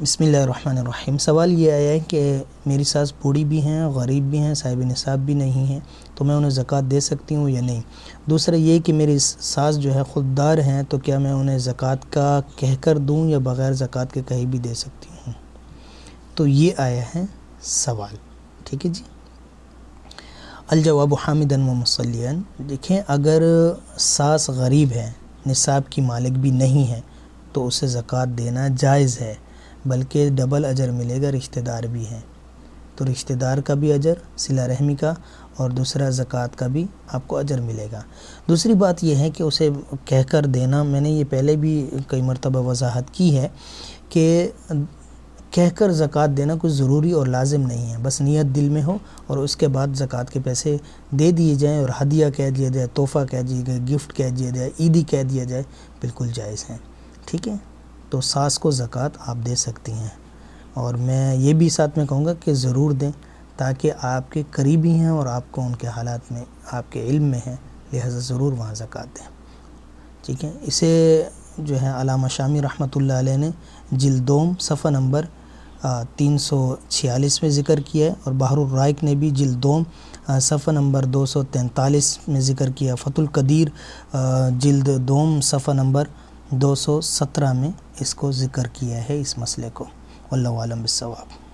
بسم اللہ الرحمن الرحیم۔ سوال یہ آیا ہے کہ میری ساس بوڑھی بھی ہیں، غریب بھی ہیں، صاحب نصاب بھی نہیں ہیں، تو میں انہیں زکوٰۃ دے سکتی ہوں یا نہیں؟ دوسرا یہ کہ میری ساس جو ہے خوددار ہیں، تو کیا میں انہیں زکوٰۃ کا کہہ کر دوں یا بغیر زکوٰۃ کے کہیں بھی دے سکتی ہوں؟ تو یہ آیا ہے سوال، ٹھیک ہے جی۔ الجواب حامداً و مصلیاً۔ دیکھیں، اگر ساس غریب ہے، نصاب کی مالک بھی نہیں ہے، تو اسے زکوٰۃ دینا جائز ہے، بلکہ ڈبل اجر ملے گا، رشتہ دار بھی ہیں تو رشتہ دار کا بھی اجر، صلہ رحمی کا، اور دوسرا زکوٰۃ کا بھی آپ کو اجر ملے گا۔ دوسری بات یہ ہے کہ اسے کہہ کر دینا، میں نے یہ پہلے بھی کئی مرتبہ وضاحت کی ہے کہ کہہ کر زکوٰۃ دینا کچھ ضروری اور لازم نہیں ہے، بس نیت دل میں ہو اور اس کے بعد زکوٰۃ کے پیسے دے دیے جائیں، اور ہدیہ کہہ دیا جائے، تحفہ کہہ دیا جائے، گفٹ کہہ دیا جائے، عیدی کہہ دیا جائے، بالکل جائز ہیں، ٹھیک ہے۔ تو ساس کو زکوٰۃ آپ دے سکتی ہیں، اور میں یہ بھی ساتھ میں کہوں گا کہ ضرور دیں، تاکہ آپ کے قریبی ہیں اور آپ کو ان کے حالات میں آپ کے علم میں ہیں، لہذا ضرور وہاں زکوٰۃ دیں، ٹھیک ہے۔ اسے جو ہے علامہ شامی رحمۃ اللہ علیہ نے جلد دوم صفحہ نمبر 346 میں ذکر کیا ہے، اور بحر الرائق نے بھی جلد دوم صفحہ نمبر 243 میں ذکر کیا، فتح القدیر جلد دوم صفحہ نمبر 217 میں اس کو ذکر کیا ہے، اس مسئلے کو۔ واللہ اعلم بالصواب۔